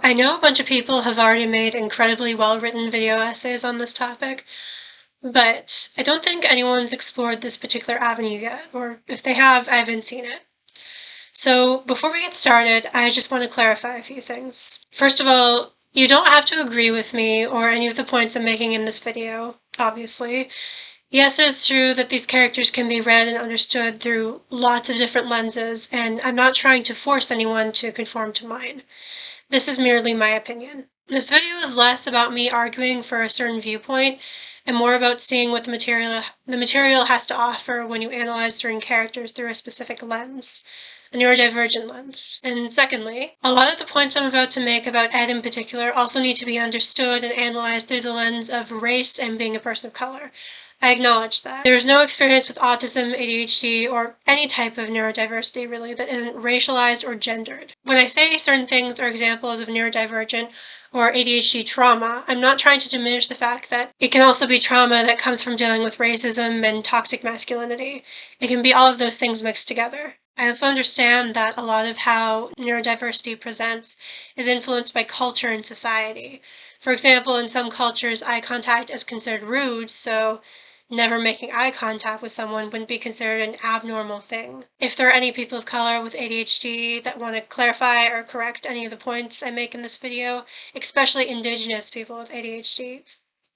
I know a bunch of people have already made incredibly well-written video essays on this topic, but I don't think anyone's explored this particular avenue yet, or if they have, I haven't seen it. So before we get started, I just want to clarify a few things. First of all, you don't have to agree with me or any of the points I'm making in this video, obviously. Yes, it is true that these characters can be read and understood through lots of different lenses, and I'm not trying to force anyone to conform to mine. This is merely my opinion. This video is less about me arguing for a certain viewpoint and more about seeing what the material has to offer when you analyze certain characters through a specific lens, a neurodivergent lens. And secondly, a lot of the points I'm about to make about Ed in particular also need to be understood and analyzed through the lens of race and being a person of color. I acknowledge that. There is no experience with autism, ADHD, or any type of neurodiversity, really, that isn't racialized or gendered. When I say certain things are examples of neurodivergent or ADHD trauma, I'm not trying to diminish the fact that it can also be trauma that comes from dealing with racism and toxic masculinity. It can be all of those things mixed together. I also understand that a lot of how neurodiversity presents is influenced by culture and society. For example, in some cultures, eye contact is considered rude, so never making eye contact with someone wouldn't be considered an abnormal thing. If there are any people of color with ADHD that want to clarify or correct any of the points I make in this video, especially Indigenous people with ADHD,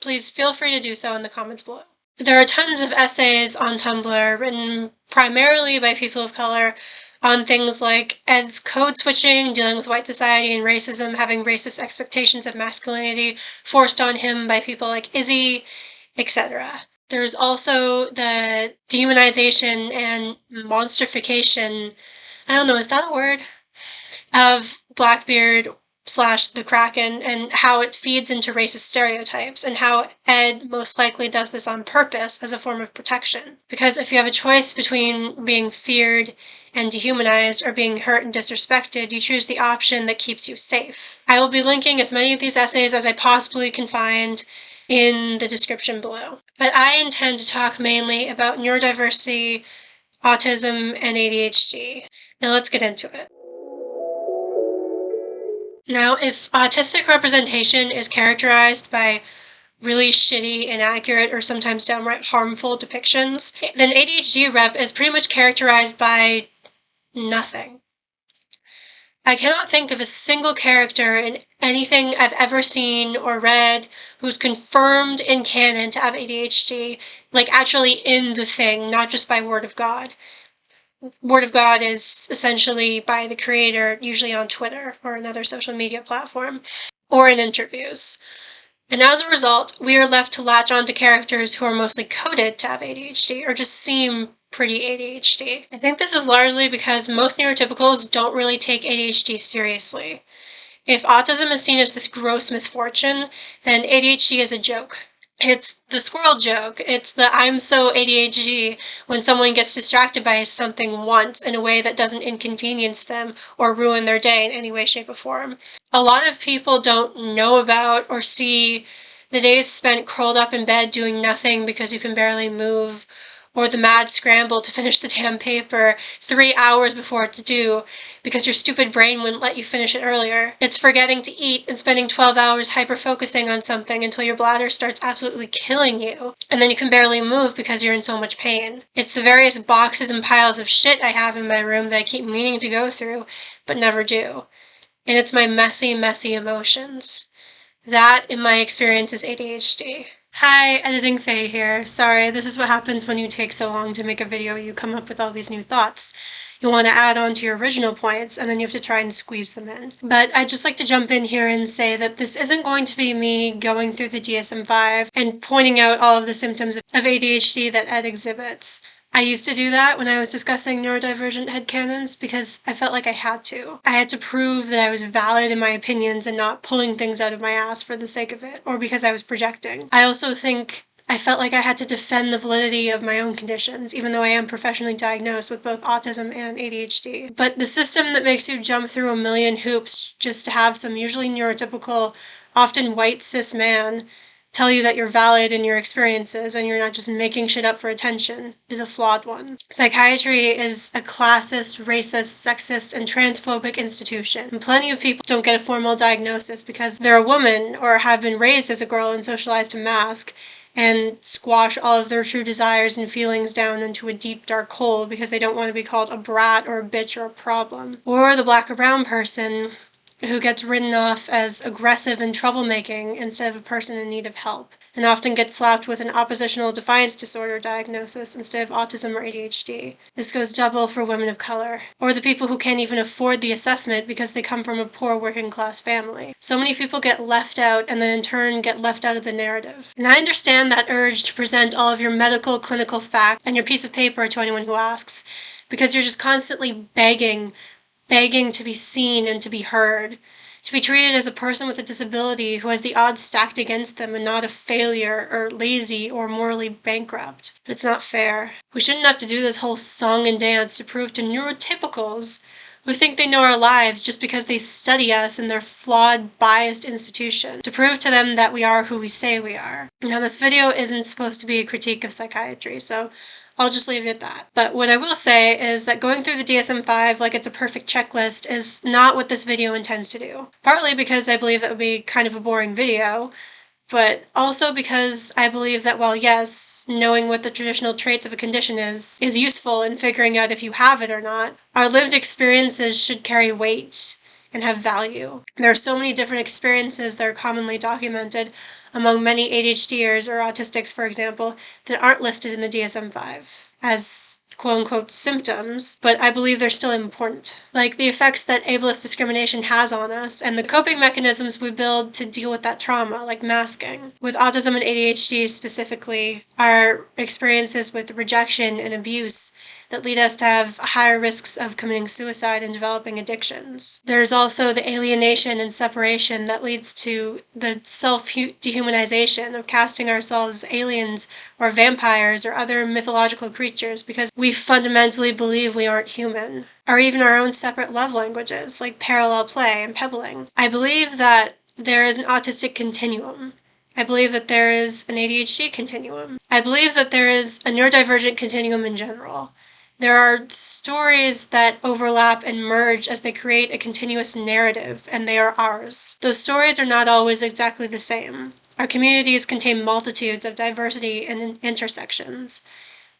please feel free to do so in the comments below. There are tons of essays on Tumblr written primarily by people of color on things like Ed's code switching, dealing with white society and racism, having racist expectations of masculinity forced on him by people like Izzy, etc. There's also the demonization and monsterification, I don't know, is that a word? Of Blackbeard / the Kraken and how it feeds into racist stereotypes and how Ed most likely does this on purpose as a form of protection. Because if you have a choice between being feared and dehumanized or being hurt and disrespected, you choose the option that keeps you safe. I will be linking as many of these essays as I possibly can find in the description below. But I intend to talk mainly about neurodiversity, autism, and ADHD. Now let's get into it. Now, if autistic representation is characterized by really shitty, inaccurate, or sometimes downright harmful depictions, then ADHD rep is pretty much characterized by nothing. I cannot think of a single character in anything I've ever seen or read who's confirmed in canon to have ADHD, like actually in the thing, not just by word of God. Word of God is essentially by the creator, usually on Twitter or another social media platform, or in interviews. And as a result, we are left to latch on to characters who are mostly coded to have ADHD, or just seem pretty ADHD. I think this is largely because most neurotypicals don't really take ADHD seriously. If autism is seen as this gross misfortune, then ADHD is a joke. It's the squirrel joke. It's the I'm so ADHD when someone gets distracted by something once in a way that doesn't inconvenience them or ruin their day in any way, shape, or form. A lot of people don't know about or see the days spent curled up in bed doing nothing because you can barely move, or the mad scramble to finish the damn paper 3 hours before it's due because your stupid brain wouldn't let you finish it earlier. It's forgetting to eat and spending 12 hours hyper-focusing on something until your bladder starts absolutely killing you, and then you can barely move because you're in so much pain. It's the various boxes and piles of shit I have in my room that I keep meaning to go through, but never do. And it's my messy, messy emotions. That, in my experience, is ADHD. Hi, Editing Faye here. Sorry, this is what happens when you take so long to make a video. You come up with all these new thoughts. You want to add on to your original points, and then you have to try and squeeze them in. But I'd just like to jump in here and say that this isn't going to be me going through the DSM-5 and pointing out all of the symptoms of ADHD that Ed exhibits. I used to do that when I was discussing neurodivergent headcanons because I felt like I had to. I had to prove that I was valid in my opinions and not pulling things out of my ass for the sake of it, or because I was projecting. I also think I felt like I had to defend the validity of my own conditions, even though I am professionally diagnosed with both autism and ADHD. But the system that makes you jump through a million hoops just to have some usually neurotypical, often white cis man tell you that you're valid in your experiences and you're not just making shit up for attention is a flawed one. Psychiatry is a classist, racist, sexist, and transphobic institution. And plenty of people don't get a formal diagnosis because they're a woman or have been raised as a girl and socialized to mask and squash all of their true desires and feelings down into a deep, dark hole because they don't want to be called a brat or a bitch or a problem. Or the black or brown person who gets written off as aggressive and troublemaking instead of a person in need of help, and often gets slapped with an oppositional defiance disorder diagnosis instead of autism or ADHD. This goes double for women of color. Or the people who can't even afford the assessment because they come from a poor working class family. So many people get left out and then in turn get left out of the narrative. And I understand that urge to present all of your medical, clinical facts and your piece of paper to anyone who asks, because you're just constantly begging to be seen and to be heard, to be treated as a person with a disability who has the odds stacked against them and not a failure or lazy or morally bankrupt. But it's not fair. We shouldn't have to do this whole song and dance to prove to neurotypicals who think they know our lives just because they study us in their flawed, biased institution, to prove to them that we are who we say we are. Now, this video isn't supposed to be a critique of psychiatry, so I'll just leave it at that. But what I will say is that going through the DSM-5 like it's a perfect checklist is not what this video intends to do. Partly because I believe that would be kind of a boring video, but also because I believe that while yes, knowing what the traditional traits of a condition is useful in figuring out if you have it or not, our lived experiences should carry weight and have value. There are so many different experiences that are commonly documented among many ADHDers or autistics, for example, that aren't listed in the DSM-5 as quote-unquote symptoms, but I believe they're still important. Like the effects that ableist discrimination has on us and the coping mechanisms we build to deal with that trauma, like masking. With autism and ADHD specifically, our experiences with rejection and abuse that lead us to have higher risks of committing suicide and developing addictions. There's also the alienation and separation that leads to the self-dehumanization of casting ourselves as aliens or vampires or other mythological creatures because we fundamentally believe we aren't human, or even our own separate love languages like parallel play and pebbling. I believe that there is an autistic continuum. I believe that there is an ADHD continuum. I believe that there is a neurodivergent continuum in general. There are stories that overlap and merge as they create a continuous narrative, and they are ours. Those stories are not always exactly the same. Our communities contain multitudes of diversity and intersections,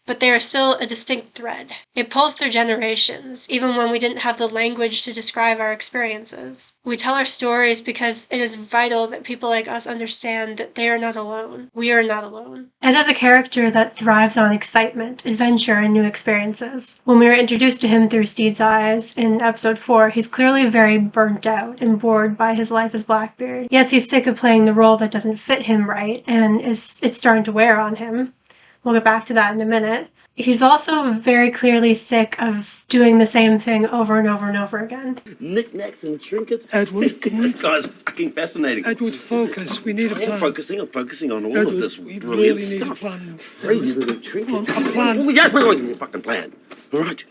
but they are still a distinct thread. It pulls through generations, even when we didn't have the language to describe our experiences. We tell our stories because it is vital that people like us understand that they are not alone. We are not alone. Ed is a character that thrives on excitement, adventure, and new experiences. When we were introduced to him through Steed's eyes in episode 4, he's clearly very burnt out and bored by his life as Blackbeard. Yes, he's sick of playing the role that doesn't fit him right, and it's starting to wear on him. We'll get back to that in a minute. He's also very clearly sick of doing the same thing over and over and over again. Knickknacks and trinkets. Edward, This guy's fucking fascinating. Edward, focus. We need a plan. I'm focusing on all Edward, of this we brilliant really need stuff. a plan. Crazy little trinkets. A plan. Oh, yes, we're going to a fucking plan. All right.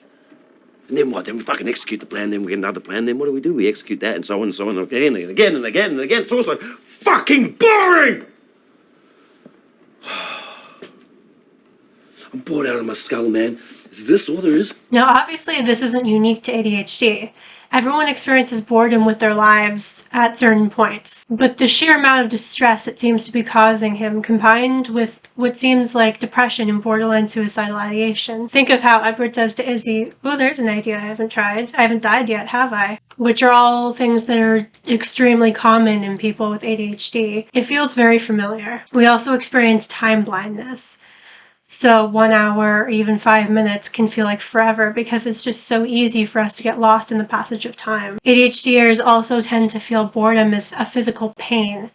And then what? Then we fucking execute the plan, then we get another plan, then what do? We execute that, and so on and so on, again and again and again and again. It's also fucking boring! I'm bored out of my skull, man. Is this all there is? Now, obviously, this isn't unique to ADHD. Everyone experiences boredom with their lives at certain points. But the sheer amount of distress it seems to be causing him, combined with what seems like depression and borderline suicidal ideation. Think of how Edward says to Izzy, "Oh, there's an idea I haven't tried. I haven't died yet, have I?" Which are all things that are extremely common in people with ADHD. It feels very familiar. We also experience time blindness. So 1 hour or even 5 minutes can feel like forever because it's just so easy for us to get lost in the passage of time. ADHDers also tend to feel boredom as a physical pain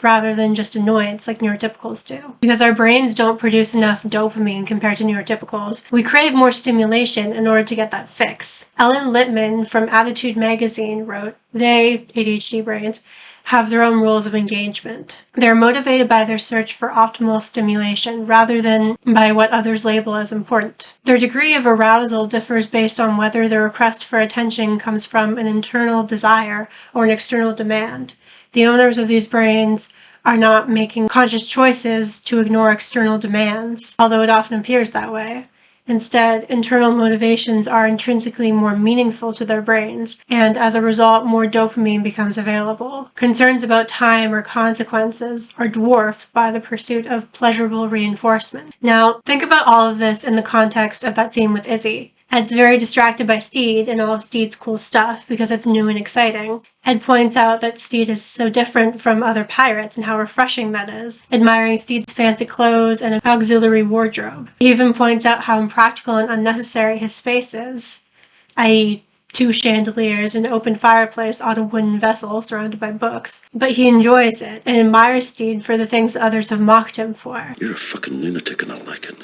rather than just annoyance like neurotypicals do. Because our brains don't produce enough dopamine compared to neurotypicals, we crave more stimulation in order to get that fix. Ellen Littman from Attitude magazine wrote, "They, ADHD brains, have their own rules of engagement. They're motivated by their search for optimal stimulation rather than by what others label as important. Their degree of arousal differs based on whether the request for attention comes from an internal desire or an external demand. The owners of these brains are not making conscious choices to ignore external demands, although it often appears that way. Instead, internal motivations are intrinsically more meaningful to their brains, and as a result, more dopamine becomes available. Concerns about time or consequences are dwarfed by the pursuit of pleasurable reinforcement. Now, think about all of this in the context of that scene with Izzy. Ed's very distracted by Steed and all of Steed's cool stuff because it's new and exciting. Ed points out that Steed is so different from other pirates and how refreshing that is, admiring Steed's fancy clothes and auxiliary wardrobe. He even points out how impractical and unnecessary his space is, i.e., 2 chandeliers and an open fireplace on a wooden vessel surrounded by books. But he enjoys it and admires Steed for the things others have mocked him for. You're a fucking lunatic and I like it.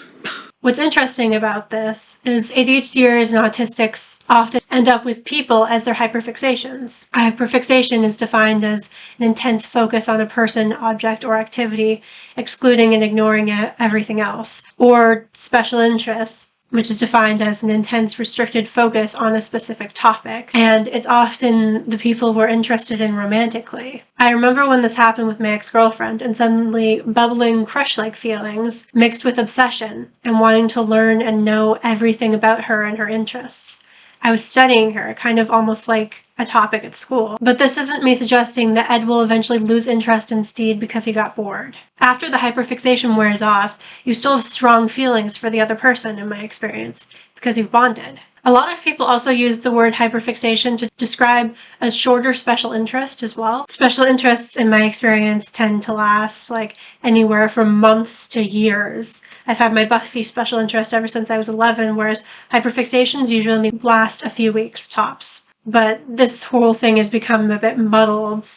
What's interesting about this is ADHDers and autistics often end up with people as their hyperfixations. A hyperfixation is defined as an intense focus on a person, object, or activity, excluding and ignoring everything else. Or special interests, which is defined as an intense restricted focus on a specific topic, and it's often the people we're interested in romantically. I remember when this happened with my ex-girlfriend, and suddenly bubbling crush-like feelings mixed with obsession and wanting to learn and know everything about her and her interests. I was studying her, kind of almost like a topic at school. But this isn't me suggesting that Ed will eventually lose interest in Steed because he got bored. After the hyperfixation wears off, you still have strong feelings for the other person, in my experience, because you've bonded. A lot of people also use the word hyperfixation to describe a shorter special interest as well. Special interests, in my experience, tend to last like anywhere from months to years. I've had my Buffy special interest ever since I was 11, whereas hyperfixations usually last a few weeks tops. But this whole thing has become a bit muddled,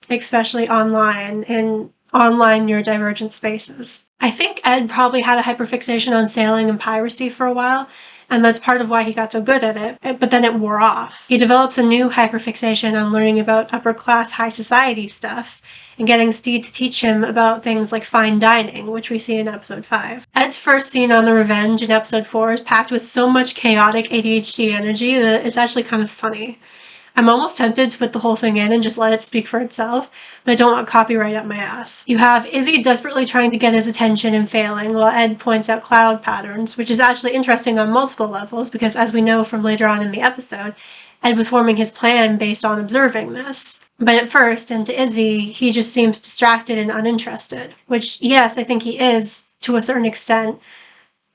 especially online, in online neurodivergent spaces. I think Ed probably had a hyperfixation on sailing and piracy for a while, and that's part of why he got so good at it, but then it wore off. He develops a new hyperfixation on learning about upper-class high society stuff, and getting Steed to teach him about things like fine dining, which we see in episode 5. Ed's first scene on the Revenge in episode 4 is packed with so much chaotic ADHD energy that it's actually kind of funny. I'm almost tempted to put the whole thing in and just let it speak for itself, but I don't want copyright up my ass. You have Izzy desperately trying to get his attention and failing, while Ed points out cloud patterns, which is actually interesting on multiple levels, because as we know from later on in the episode, Ed was forming his plan based on observing this. But at first, and to Izzy, he just seems distracted and uninterested, which, yes, I think he is, to a certain extent,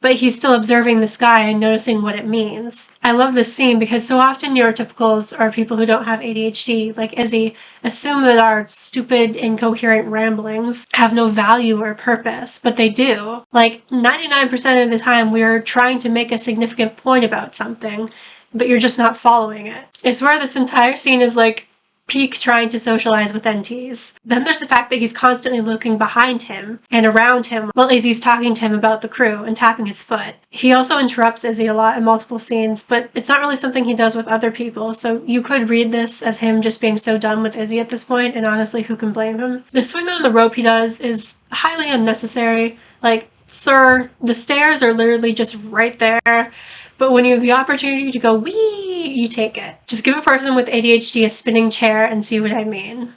but he's still observing the sky and noticing what it means. I love this scene because so often neurotypicals, or people who don't have ADHD, like Izzy, assume that our stupid, incoherent ramblings have no value or purpose, but they do. Like, 99% of the time we're trying to make a significant point about something, but you're just not following it. I swear this entire scene is like peak trying to socialize with NTs. Then there's the fact that he's constantly looking behind him and around him while Izzy's talking to him about the crew and tapping his foot. He also interrupts Izzy a lot in multiple scenes, but it's not really something he does with other people, so you could read this as him just being so done with Izzy at this point, and honestly, who can blame him? The swing on the rope he does is highly unnecessary. Like, sir, the stairs are literally just right there. But when you have the opportunity to go wee, you take it. Just give a person with ADHD a spinning chair and see what I mean.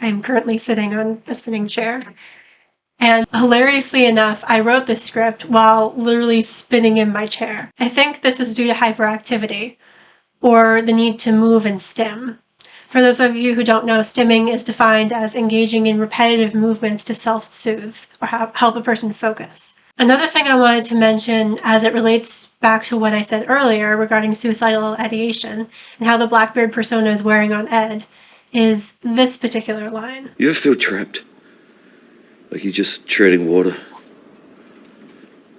I'm currently sitting on a spinning chair. And hilariously enough, I wrote this script while literally spinning in my chair. I think this is due to hyperactivity, or the need to move and stim. For those of you who don't know, stimming is defined as engaging in repetitive movements to self-soothe or help a person focus. Another thing I wanted to mention, as it relates back to what I said earlier regarding suicidal ideation and how the Blackbeard persona is wearing on Ed, is this particular line. You ever feel trapped? Like you're just treading water,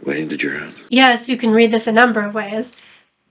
waiting to drown? Yes, you can read this a number of ways.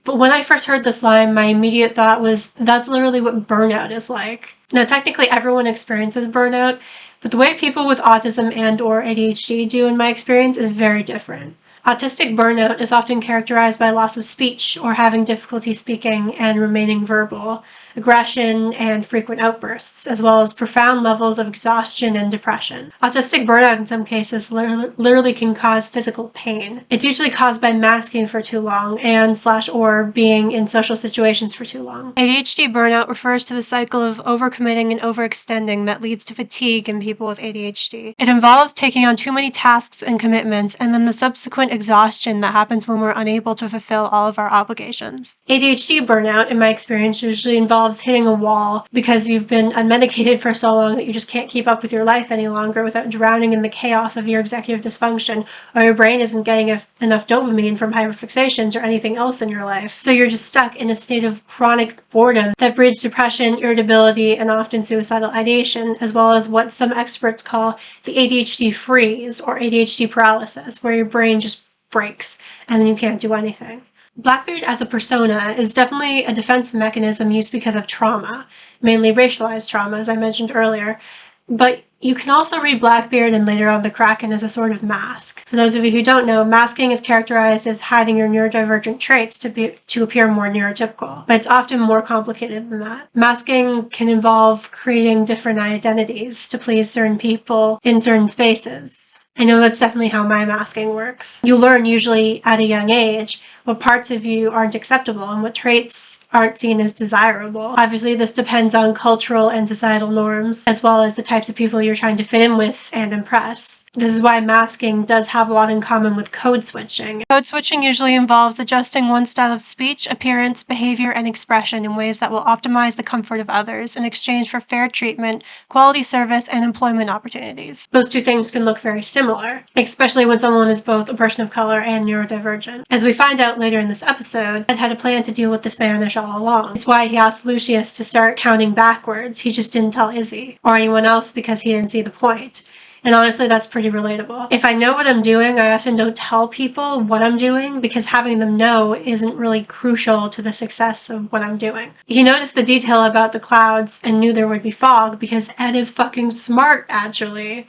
But when I first heard this line, my immediate thought was, that's literally what burnout is like. Now, technically everyone experiences burnout, but the way people with autism and or ADHD do, in my experience, is very different. Autistic burnout is often characterized by loss of speech or having difficulty speaking and remaining verbal, aggression, and frequent outbursts, as well as profound levels of exhaustion and depression. Autistic burnout in some cases literally can cause physical pain. It's usually caused by masking for too long and/or being in social situations for too long. ADHD burnout refers to the cycle of overcommitting and overextending that leads to fatigue in people with ADHD. It involves taking on too many tasks and commitments, and then the subsequent exhaustion that happens when we're unable to fulfill all of our obligations. ADHD burnout, in my experience, usually involves hitting a wall because you've been unmedicated for so long that you just can't keep up with your life any longer without drowning in the chaos of your executive dysfunction, or your brain isn't getting enough dopamine from hyperfixations or anything else in your life. So you're just stuck in a state of chronic boredom that breeds depression, irritability, and often suicidal ideation, as well as what some experts call the ADHD freeze or ADHD paralysis, where your brain just breaks and then you can't do anything. Blackbeard as a persona is definitely a defense mechanism used because of trauma, mainly racialized trauma, as I mentioned earlier, but you can also read Blackbeard and later on the Kraken as a sort of mask. For those of you who don't know, masking is characterized as hiding your neurodivergent traits to appear more neurotypical, but it's often more complicated than that. Masking can involve creating different identities to please certain people in certain spaces. I know that's definitely how my masking works. You learn usually at a young age what parts of you aren't acceptable and what traits aren't seen as desirable. Obviously, this depends on cultural and societal norms, as well as the types of people you're trying to fit in with and impress. This is why masking does have a lot in common with code switching. Code switching usually involves adjusting one style of speech, appearance, behavior, and expression in ways that will optimize the comfort of others in exchange for fair treatment, quality service, and employment opportunities. Those two things can look very similar, especially when someone is both a person of color and neurodivergent. As we find out later in this episode, Ed had a plan to deal with the Spanish all along. It's why he asked Lucius to start counting backwards. He just didn't tell Izzy or anyone else because he didn't see the point. And honestly, that's pretty relatable. If I know what I'm doing, I often don't tell people what I'm doing because having them know isn't really crucial to the success of what I'm doing. He noticed the detail about the clouds and knew there would be fog because Ed is fucking smart, actually.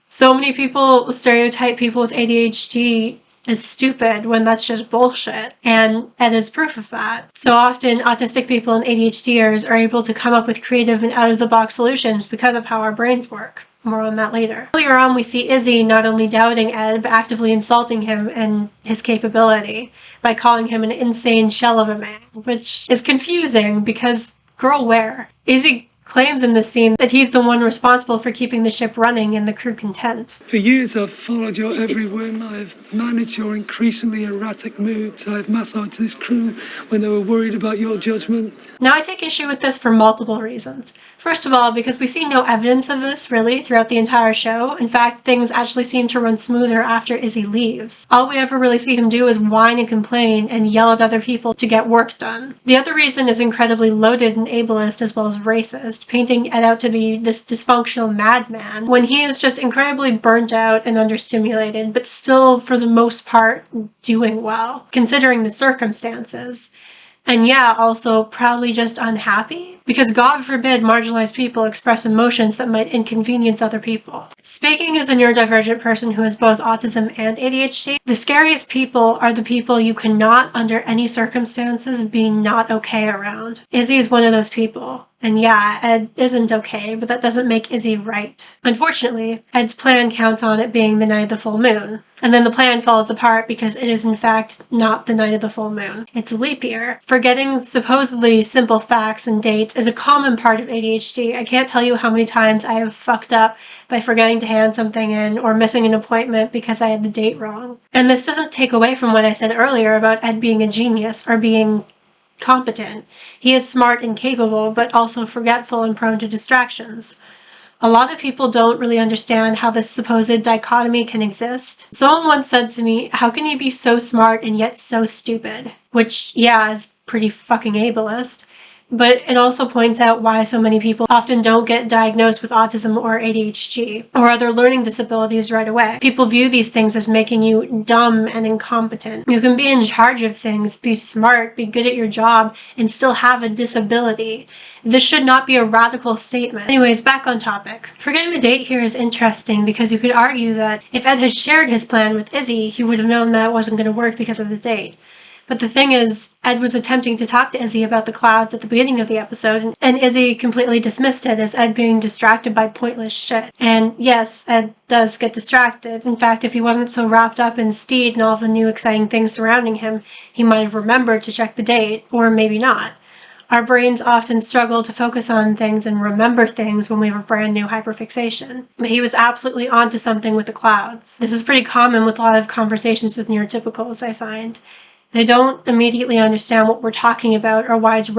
So many people stereotype people with ADHD as stupid when that's just bullshit, and Ed is proof of that. So often, autistic people and ADHDers are able to come up with creative and out-of-the-box solutions because of how our brains work. More on that later. Earlier on, we see Izzy not only doubting Ed, but actively insulting him and his capability by calling him an insane shell of a man, which is confusing because, girl, where? Izzy claims in this scene that he's the one responsible for keeping the ship running and the crew content. For years I've followed your every whim. I've managed your increasingly erratic moods. I've massaged this crew when they were worried about your judgment. Now I take issue with this for multiple reasons. First of all, because we see no evidence of this, really, throughout the entire show. In fact, things actually seem to run smoother after Izzy leaves. All we ever really see him do is whine and complain and yell at other people to get work done. The other reason is incredibly loaded and ableist as well as racist, painting Ed out to be this dysfunctional madman, when he is just incredibly burnt out and understimulated, but still, for the most part, doing well, considering the circumstances. And yeah, also probably just unhappy, because God forbid marginalized people express emotions that might inconvenience other people. Speaking as a neurodivergent person who has both autism and ADHD, the scariest people are the people you cannot, under any circumstances, be not okay around. Izzy is one of those people. And yeah, Ed isn't okay, but that doesn't make Izzy right. Unfortunately, Ed's plan counts on it being the night of the full moon. And then the plan falls apart because it is in fact not the night of the full moon. It's a leap year. Forgetting supposedly simple facts and dates is a common part of ADHD. I can't tell you how many times I have fucked up by forgetting to hand something in or missing an appointment because I had the date wrong. And this doesn't take away from what I said earlier about Ed being a genius or being competent. He is smart and capable, but also forgetful and prone to distractions. A lot of people don't really understand how this supposed dichotomy can exist. Someone once said to me, how can you be so smart and yet so stupid? Which, yeah, is pretty fucking ableist. but it also points out why so many people often don't get diagnosed with autism or ADHD or other learning disabilities right away. People view these things as making you dumb and incompetent. You can be in charge of things, be smart, be good at your job, and still have a disability. This should not be a radical statement. Anyways, back on topic. Forgetting the date here is interesting because you could argue that if Ed had shared his plan with Izzy, he would have known that it wasn't going to work because of the date. But the thing is, Ed was attempting to talk to Izzy about the clouds at the beginning of the episode, and Izzy completely dismissed it as Ed being distracted by pointless shit. And yes, Ed does get distracted. In fact, if he wasn't so wrapped up in Steed and all the new exciting things surrounding him, he might have remembered to check the date, or maybe not. Our brains often struggle to focus on things and remember things when we have a brand new hyperfixation. But he was absolutely onto something with the clouds. This is pretty common with a lot of conversations with neurotypicals, I find. They don't immediately understand what we're talking about or why it's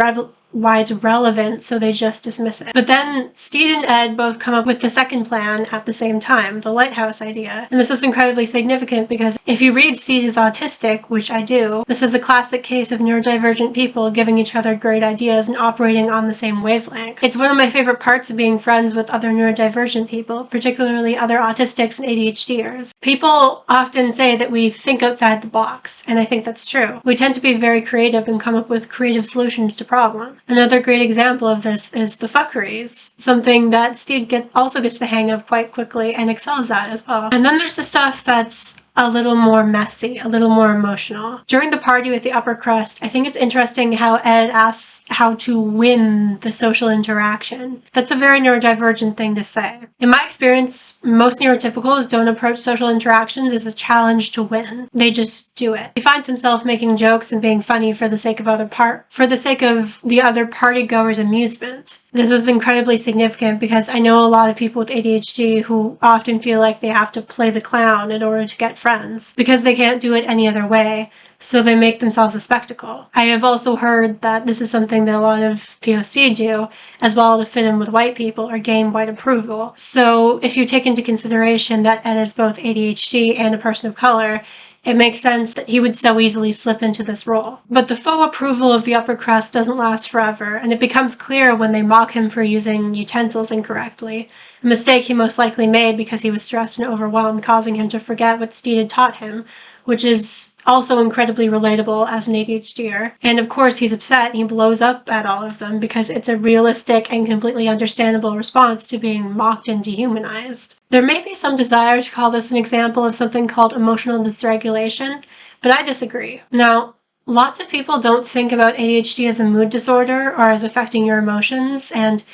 relevant, so they just dismiss it. But then Stede and Ed both come up with the second plan at the same time, the lighthouse idea. And this is incredibly significant because if you read Steed is Autistic, which I do, this is a classic case of neurodivergent people giving each other great ideas and operating on the same wavelength. It's one of my favorite parts of being friends with other neurodivergent people, particularly other autistics and ADHDers. People often say that we think outside the box, and I think that's true. We tend to be very creative and come up with creative solutions to problems. Another great example of this is the fuckeries, something that Steed also gets the hang of quite quickly and excels at as well. And then there's the stuff that's a little more messy, a little more emotional. During the party with the upper crust, I think it's interesting how Ed asks how to win the social interaction. That's a very neurodivergent thing to say. In my experience, most neurotypicals don't approach social interactions as a challenge to win. They just do it. He finds himself making jokes and being funny for the sake of the other party-goers' amusement. This is incredibly significant because I know a lot of people with ADHD who often feel like they have to play the clown in order to get friends because they can't do it any other way, so they make themselves a spectacle. I have also heard that this is something that a lot of POC do as well to fit in with white people or gain white approval. So if you take into consideration that Ed is both ADHD and a person of color, it makes sense that he would so easily slip into this role. But the faux approval of the upper crust doesn't last forever, and it becomes clear when they mock him for using utensils incorrectly, a mistake he most likely made because he was stressed and overwhelmed, causing him to forget what Steed had taught him, which is also incredibly relatable as an ADHDer. And of course he's upset and he blows up at all of them because it's a realistic and completely understandable response to being mocked and dehumanized. There may be some desire to call this an example of something called emotional dysregulation, but I disagree. Now, lots of people don't think about ADHD as a mood disorder or as affecting your emotions, and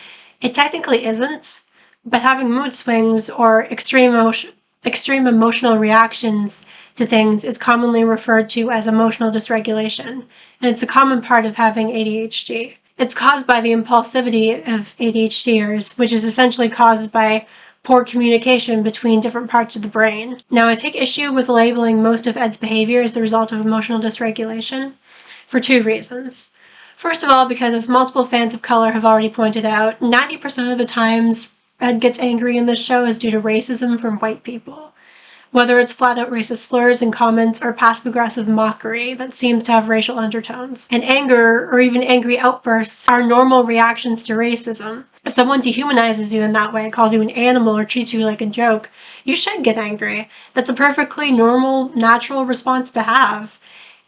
it technically isn't, but having mood swings or extreme emotional reactions to things is commonly referred to as emotional dysregulation, and it's a common part of having ADHD. It's caused by the impulsivity of ADHDers, which is essentially caused by poor communication between different parts of the brain. Now, I take issue with labeling most of Ed's behavior as the result of emotional dysregulation for two reasons. First of all, because as multiple fans of color have already pointed out, 90% of the times Ed gets angry in this show is due to racism from white people. Whether it's flat-out racist slurs and comments or passive-aggressive mockery that seems to have racial undertones. And anger, or even angry outbursts, are normal reactions to racism. If someone dehumanizes you in that way, calls you an animal, or treats you like a joke, you should get angry. That's a perfectly normal, natural response to have.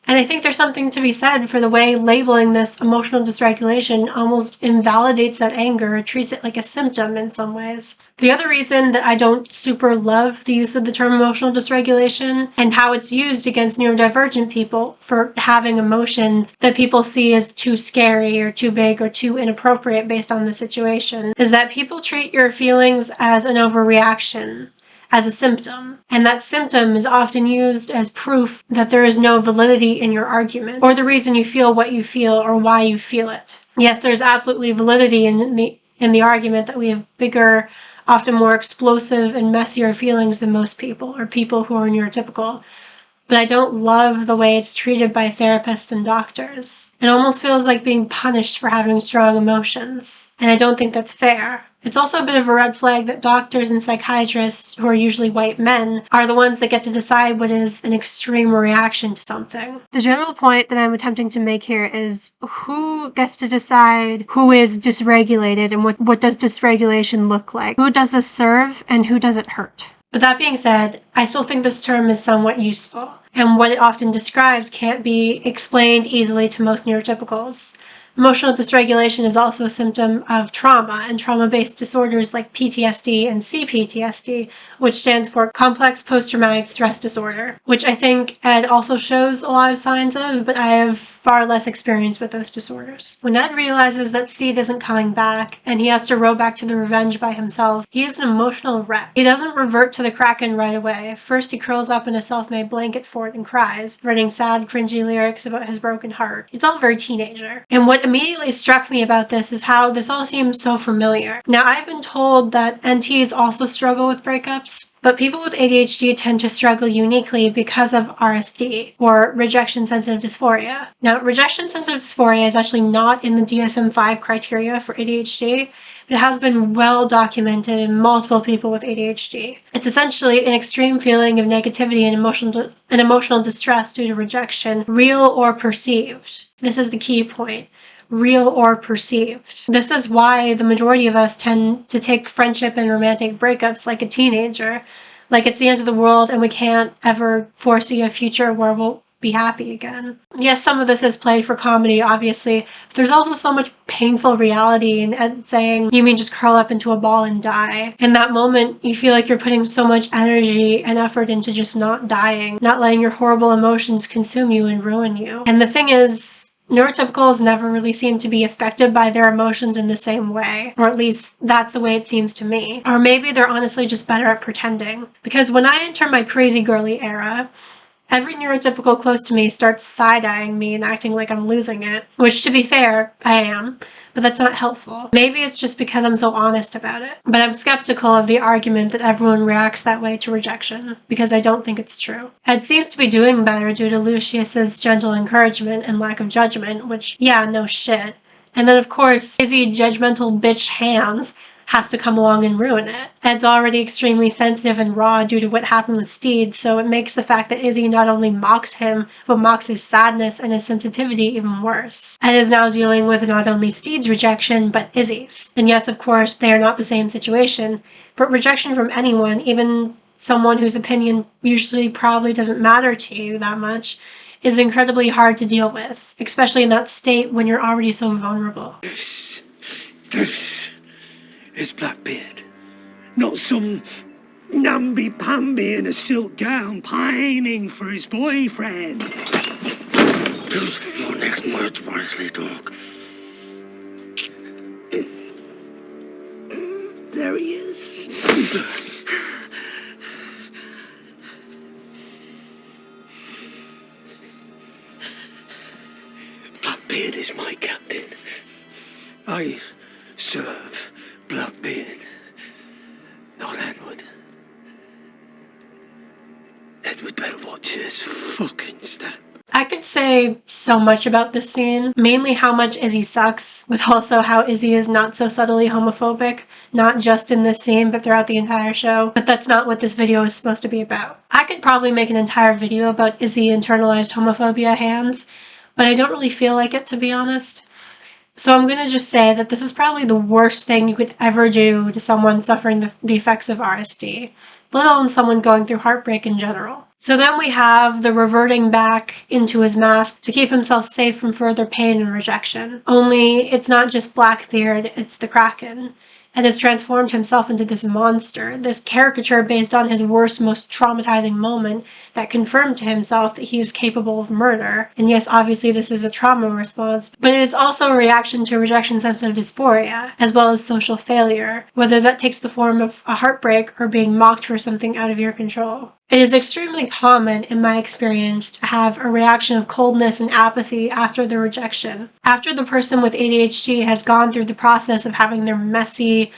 And I think there's something to be said for the way labeling this emotional dysregulation almost invalidates that anger or treats it like a symptom in some ways. The other reason that I don't super love the use of the term emotional dysregulation and how it's used against neurodivergent people for having emotions that people see as too scary or too big or too inappropriate based on the situation is that people treat your feelings as an overreaction, as a symptom, and that symptom is often used as proof that there is no validity in your argument, or the reason you feel what you feel or why you feel it. Yes, there's absolutely validity in the argument that we have bigger, often more explosive and messier feelings than most people, or people who are neurotypical. But I don't love the way it's treated by therapists and doctors. It almost feels like being punished for having strong emotions, and I don't think that's fair. It's also a bit of a red flag that doctors and psychiatrists, who are usually white men, are the ones that get to decide what is an extreme reaction to something. The general point that I'm attempting to make here is who gets to decide who is dysregulated and what does dysregulation look like? Who does this serve and who does it hurt? But that being said, I still think this term is somewhat useful, and what it often describes can't be explained easily to most neurotypicals. Emotional dysregulation is also a symptom of trauma and trauma-based disorders like PTSD and CPTSD, which stands for Complex Post-Traumatic Stress Disorder, which I think Ed also shows a lot of signs of, but I have far less experience with those disorders. When Ed realizes that Steed isn't coming back and he has to row back to the Revenge by himself, he is an emotional wreck. He doesn't revert to the Kraken right away. First, he curls up in a self-made blanket fort and cries, writing sad, cringy lyrics about his broken heart. It's all very teenager. And what immediately struck me about this is how this all seems so familiar. Now, I've been told that NTs also struggle with breakups, but people with ADHD tend to struggle uniquely because of RSD, or rejection-sensitive dysphoria. Now, rejection-sensitive dysphoria is actually not in the DSM-5 criteria for ADHD, but it has been well documented in multiple people with ADHD. It's essentially an extreme feeling of negativity and emotional distress due to rejection, real or perceived. This is the key point. Real or perceived. This is why the majority of us tend to take friendship and romantic breakups like a teenager, like it's the end of the world and we can't ever foresee a future where we'll be happy again. Yes, some of this is played for comedy, obviously, but there's also so much painful reality in Ed saying, you mean just curl up into a ball and die. In that moment, you feel like you're putting so much energy and effort into just not dying, not letting your horrible emotions consume you and ruin you. And the thing is, neurotypicals never really seem to be affected by their emotions in the same way, or at least that's the way it seems to me. Or maybe they're honestly just better at pretending. Because when I enter my crazy girly era, every neurotypical close to me starts side-eyeing me and acting like I'm losing it, which to be fair, I am, but that's not helpful. Maybe it's just because I'm so honest about it, but I'm skeptical of the argument that everyone reacts that way to rejection, because I don't think it's true. Ed seems to be doing better due to Lucius's gentle encouragement and lack of judgment, which, yeah, no shit. And then of course, Izzy judgmental bitch hands has to come along and ruin it. Ed's already extremely sensitive and raw due to what happened with Steed, so it makes the fact that Izzy not only mocks him, but mocks his sadness and his sensitivity even worse. Ed is now dealing with not only Steed's rejection, but Izzy's. And yes, of course, they are not the same situation, but rejection from anyone, even someone whose opinion usually probably doesn't matter to you that much, is incredibly hard to deal with, especially in that state when you're already so vulnerable. This is Blackbeard, not some namby-pamby in a silk gown pining for his boyfriend. Choose your next words wisely, dog. There he is. Blackbeard is my captain. I serve Blackbeard, not Edward. Edward better watch his fucking step. I could say so much about this scene, mainly how much Izzy sucks, but also how Izzy is not so subtly homophobic, not just in this scene, but throughout the entire show. But that's not what this video is supposed to be about. I could probably make an entire video about Izzy internalized homophobia hands, but I don't really feel like it, to be honest. So I'm gonna just say that this is probably the worst thing you could ever do to someone suffering the effects of RSD, let alone someone going through heartbreak in general. So then we have the reverting back into his mask to keep himself safe from further pain and rejection. Only it's not just Blackbeard, it's the Kraken. And has transformed himself into this monster, this caricature based on his worst, most traumatizing moment that confirmed to himself that he is capable of murder. And yes, obviously this is a trauma response, but it is also a reaction to rejection-sensitive dysphoria, as well as social failure, whether that takes the form of a heartbreak or being mocked for something out of your control. It is extremely common, in my experience, to have a reaction of coldness and apathy after the rejection. After the person with ADHD has gone through the process of having their messy,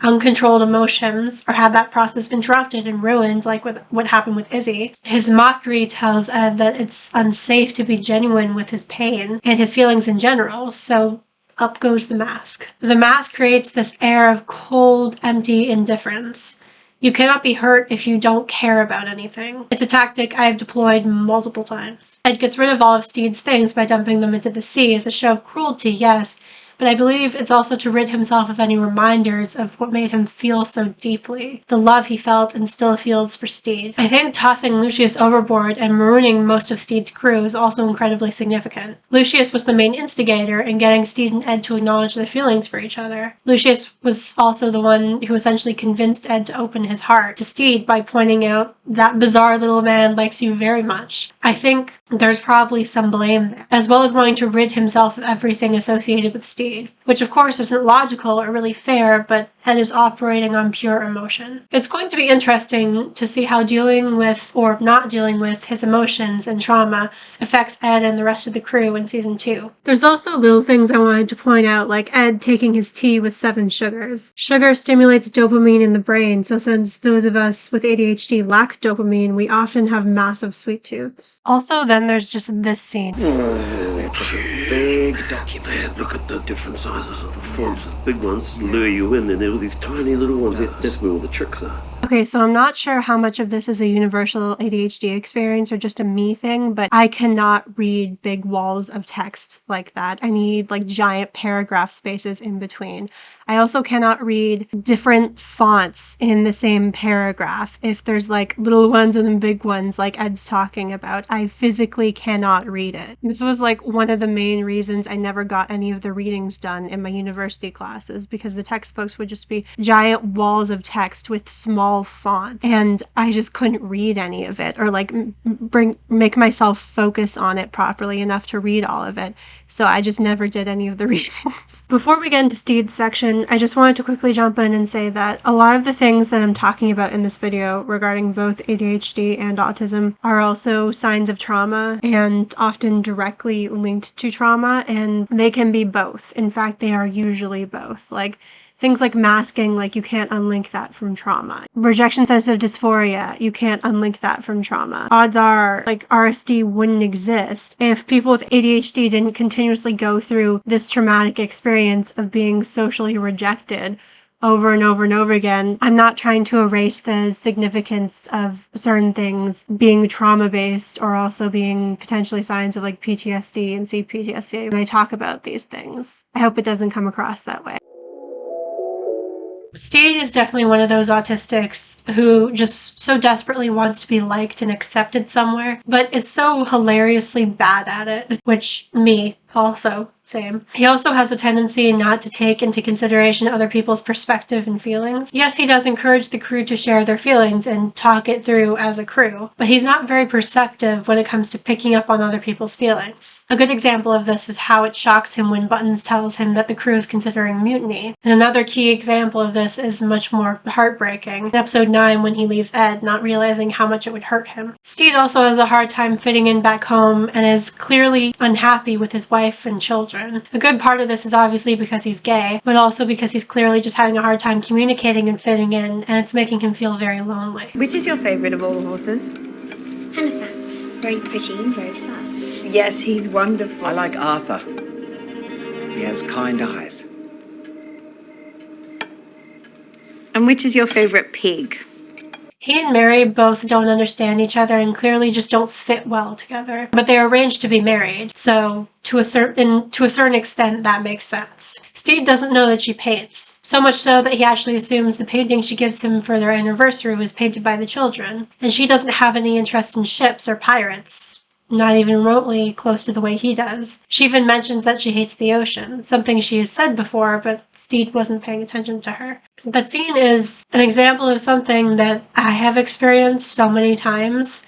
uncontrolled emotions, or had that process interrupted and ruined, like with what happened with Izzy, his mockery tells Ed that it's unsafe to be genuine with his pain and his feelings in general, so up goes the mask. The mask creates this air of cold, empty indifference. You cannot be hurt if you don't care about anything. It's a tactic I have deployed multiple times. Ed gets rid of all of Steed's things by dumping them into the sea as a show of cruelty, yes, but I believe it's also to rid himself of any reminders of what made him feel so deeply, the love he felt and still feels for Steed. I think tossing Lucius overboard and marooning most of Steed's crew is also incredibly significant. Lucius was the main instigator in getting Stede and Ed to acknowledge their feelings for each other. Lucius was also the one who essentially convinced Ed to open his heart to Steed by pointing out that bizarre little man likes you very much. I think there's probably some blame there, as well as wanting to rid himself of everything associated with Steed, which of course isn't logical or really fair, but Ed is operating on pure emotion. It's going to be interesting to see how dealing with, or not dealing with, his emotions and trauma affects Ed and the rest of the crew in season 2. There's also little things I wanted to point out, like Ed taking his tea with 7 sugars. Sugar stimulates dopamine in the brain, so since those of us with ADHD lack dopamine, we often have massive sweet tooths. Also, then there's just this scene. That's a big document. Look at the different sizes of the fonts. There's big ones lure you in, and there are these tiny little ones. That's where all the tricks are. Okay, so I'm not sure how much of this is a universal ADHD experience or just a me thing, but I cannot read big walls of text like that. I need like giant paragraph spaces in between. I also cannot read different fonts in the same paragraph. If there's like little ones and then big ones like Ed's talking about, I physically cannot read it. This was like one of the main reasons I never got any of the readings done in my university classes, because the textbooks would just be giant walls of text with small font, and I just couldn't read any of it or like make myself focus on it properly enough to read all of it. So I just never did any of the readings. Before we get into Steed's section, I just wanted to quickly jump in and say that a lot of the things that I'm talking about in this video regarding both ADHD and autism are also signs of trauma and often directly linked to trauma, and they can be both. In fact, they are usually both. Like things like masking, like you can't unlink that from trauma. Rejection sensitive dysphoria, you can't unlink that from trauma. Odds are, like RSD wouldn't exist if people with ADHD didn't continuously go through this traumatic experience of being socially rejected over and over and over again. I'm not trying to erase the significance of certain things being trauma-based or also being potentially signs of like PTSD and CPTSD when I talk about these things. I hope it doesn't come across that way. Stede is definitely one of those autistics who just so desperately wants to be liked and accepted somewhere, but is so hilariously bad at it, which me also. Same. He also has a tendency not to take into consideration other people's perspective and feelings. Yes, he does encourage the crew to share their feelings and talk it through as a crew, but he's not very perceptive when it comes to picking up on other people's feelings. A good example of this is how it shocks him when Buttons tells him that the crew is considering mutiny. And another key example of this is much more heartbreaking. In episode 9, when he leaves Ed, not realizing how much it would hurt him. Steed also has a hard time fitting in back home and is clearly unhappy with his wife and children. A good part of this is obviously because he's gay, but also because he's clearly just having a hard time communicating and fitting in, and it's making him feel very lonely. Which is your favourite of all the horses? Halifax. Very pretty and very fast. Yes, he's wonderful. I like Arthur. He has kind eyes. And which is your favourite pig? He and Mary both don't understand each other and clearly just don't fit well together. But they're arranged to be married, so to a certain extent that makes sense. Stede doesn't know that she paints, so much so that he actually assumes the painting she gives him for their anniversary was painted by the children, and she doesn't have any interest in ships or pirates. Not even remotely close to the way he does. She even mentions that she hates the ocean, something she has said before, but Stede wasn't paying attention to her. That scene is an example of something that I have experienced so many times,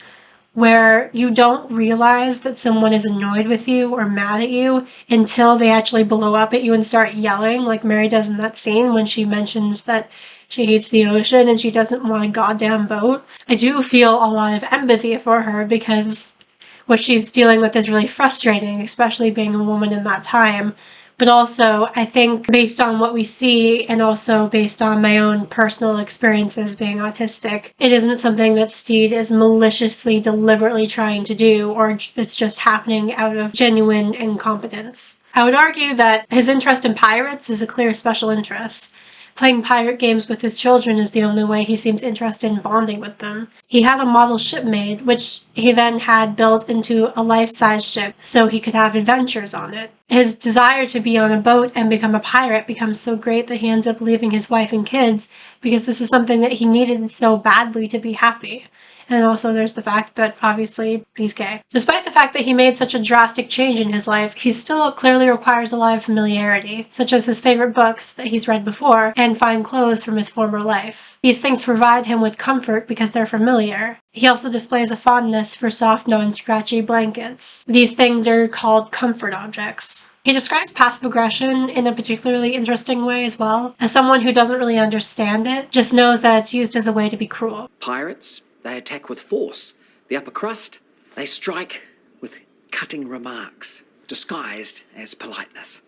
where you don't realize that someone is annoyed with you or mad at you until they actually blow up at you and start yelling, like Mary does in that scene when she mentions that she hates the ocean and she doesn't want a goddamn boat. I do feel a lot of empathy for her because what she's dealing with is really frustrating, especially being a woman in that time But also, I think based on what we see and also based on my own personal experiences being autistic, it isn't something that Steed is maliciously, deliberately trying to do, or it's just happening out of genuine incompetence. I would argue that his interest in pirates is a clear special interest. Playing pirate games with his children is the only way he seems interested in bonding with them. He had a model ship made, which he then had built into a life-size ship so he could have adventures on it. His desire to be on a boat and become a pirate becomes so great that he ends up leaving his wife and kids because this is something that he needed so badly to be happy. And also there's the fact that obviously he's gay. Despite the fact that he made such a drastic change in his life, he still clearly requires a lot of familiarity, such as his favorite books that he's read before and fine clothes from his former life. These things provide him with comfort because they're familiar. He also displays a fondness for soft, non-scratchy blankets. These things are called comfort objects. He describes passive aggression in a particularly interesting way as well. As someone who doesn't really understand it, just knows that it's used as a way to be cruel. Pirates, they attack with force. The upper crust, they strike with cutting remarks, disguised as politeness.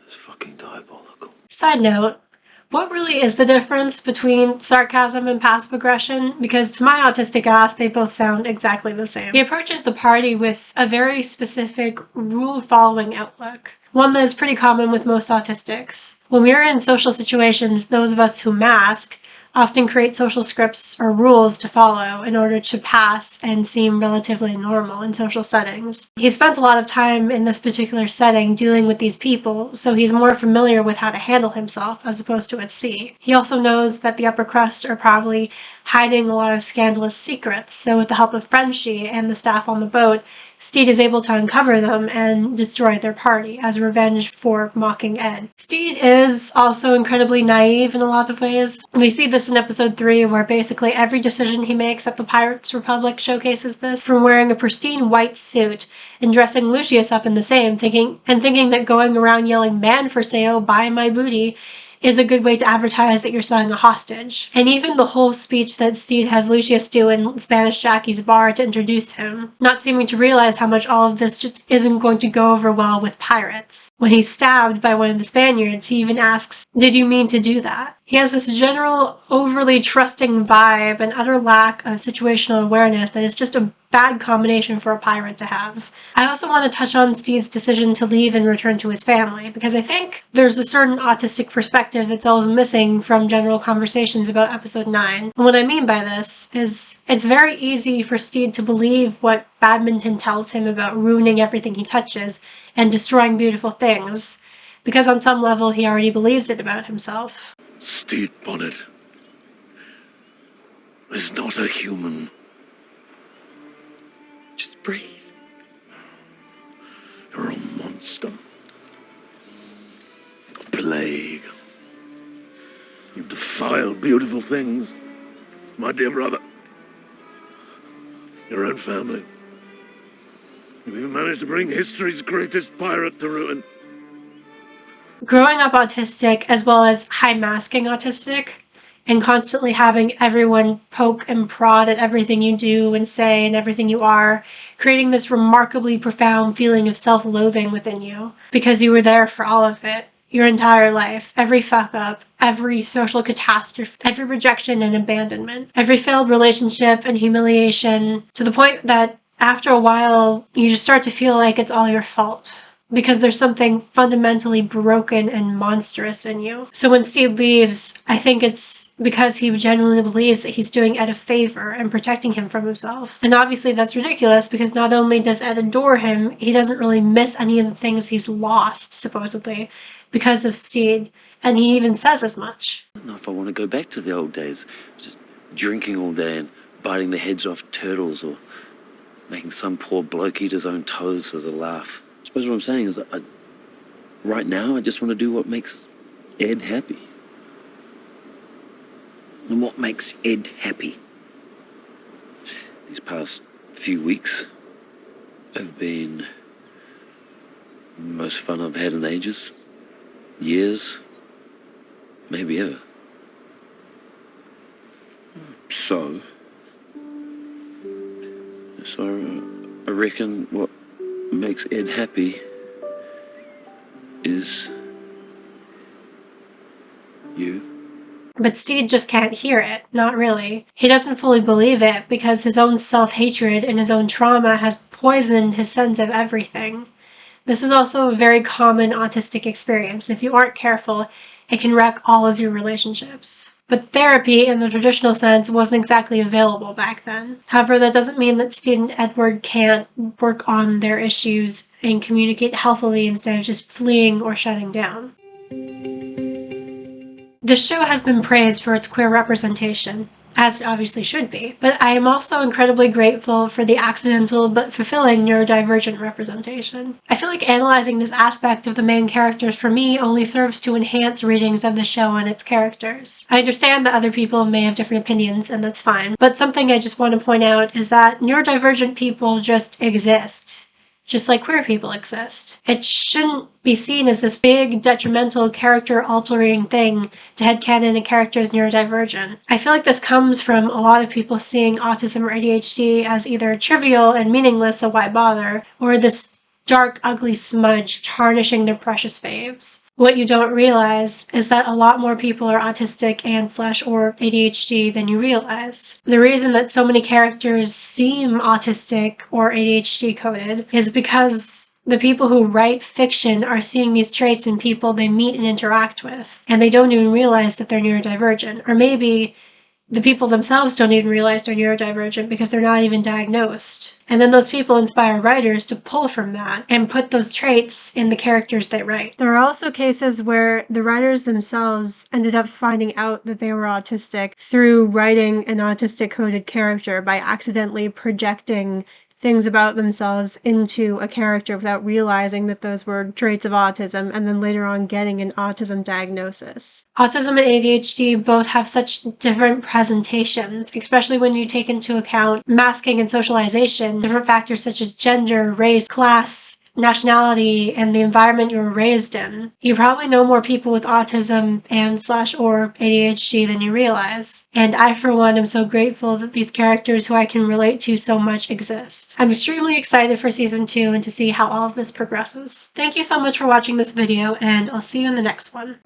It's fucking diabolical. Side note, what really is the difference between sarcasm and passive aggression? Because to my autistic ass, they both sound exactly the same. He approaches the party with a very specific rule-following outlook, one that is pretty common with most autistics. When we are in social situations, those of us who mask often create social scripts or rules to follow in order to pass and seem relatively normal in social settings. He spent a lot of time in this particular setting dealing with these people, so he's more familiar with how to handle himself as opposed to at sea. He also knows that the upper crust are probably hiding a lot of scandalous secrets, so with the help of Frenchie and the staff on the boat, Steed is able to uncover them and destroy their party as revenge for mocking Ed. Steed is also incredibly naive in a lot of ways. We see this in episode 3 where basically every decision he makes at the Pirates Republic showcases this, from wearing a pristine white suit and dressing Lucius up in the same, thinking that going around yelling "man for sale, buy my booty" is a good way to advertise that you're selling a hostage. And even the whole speech that Steed has Lucius do in Spanish Jackie's bar to introduce him, not seeming to realize how much all of this just isn't going to go over well with pirates. When he's stabbed by one of the Spaniards, he even asks, "Did you mean to do that?" He has this general, overly trusting vibe and utter lack of situational awareness that is just a bad combination for a pirate to have. I also want to touch on Steed's decision to leave and return to his family, because I think there's a certain autistic perspective that's always missing from general conversations about episode 9. And what I mean by this is it's very easy for Steed to believe what Badminton tells him about ruining everything he touches and destroying beautiful things, because on some level he already believes it about himself. Steed Bonnet is not a human. Just breathe. You're a monster. A plague. You defile beautiful things, my dear brother. Your own family. You've even managed to bring history's greatest pirate to ruin. Growing up autistic, as well as high-masking autistic, and constantly having everyone poke and prod at everything you do and say and everything you are, creating this remarkably profound feeling of self-loathing within you, because you were there for all of it, your entire life, every fuck-up, every social catastrophe, every rejection and abandonment, every failed relationship and humiliation, to the point that after a while, you just start to feel like it's all your fault, because there's something fundamentally broken and monstrous in you. So when Steed leaves, I think it's because he genuinely believes that he's doing Ed a favor and protecting him from himself. And obviously that's ridiculous, because not only does Ed adore him, he doesn't really miss any of the things he's lost, supposedly, because of Steed. And he even says as much. I don't know if I want to go back to the old days, just drinking all day and biting the heads off turtles, or making some poor bloke eat his own toes as a laugh. I suppose what I'm saying is that right now I just want to do what makes Ed happy. And what makes Ed happy? These past few weeks have been the most fun I've had in ages, years, maybe ever. So I reckon what makes Ed happy is you. But Steed just can't hear it, not really. He doesn't fully believe it because his own self-hatred and his own trauma has poisoned his sense of everything. This is also a very common autistic experience, and if you aren't careful, it can wreck all of your relationships. But therapy, in the traditional sense, wasn't exactly available back then. However, that doesn't mean that Stede and Edward can't work on their issues and communicate healthily instead of just fleeing or shutting down. This show has been praised for its queer representation, as it obviously should be, but I am also incredibly grateful for the accidental but fulfilling neurodivergent representation. I feel like analyzing this aspect of the main characters for me only serves to enhance readings of the show and its characters. I understand that other people may have different opinions, and that's fine, but something I just want to point out is that neurodivergent people just exist. Just like queer people exist. It shouldn't be seen as this big, detrimental, character-altering thing to headcanon a character as neurodivergent. I feel like this comes from a lot of people seeing autism or ADHD as either trivial and meaningless, so why bother, or this dark, ugly smudge tarnishing their precious faves. What you don't realize is that a lot more people are autistic and/or ADHD than you realize. The reason that so many characters seem autistic or ADHD coded is because the people who write fiction are seeing these traits in people they meet and interact with, and they don't even realize that they're neurodivergent. Or maybe the people themselves don't even realize they're neurodivergent because they're not even diagnosed. And then those people inspire writers to pull from that and put those traits in the characters they write. There are also cases where the writers themselves ended up finding out that they were autistic through writing an autistic coded character by accidentally projecting things about themselves into a character without realizing that those were traits of autism, and then later on getting an autism diagnosis. Autism and ADHD both have such different presentations, especially when you take into account masking and socialization, different factors such as gender, race, class, nationality, and the environment you were raised in. You probably know more people with autism and/or ADHD than you realize. And I, for one, am so grateful that these characters who I can relate to so much exist. I'm extremely excited for season 2 and to see how all of this progresses. Thank you so much for watching this video, and I'll see you in the next one.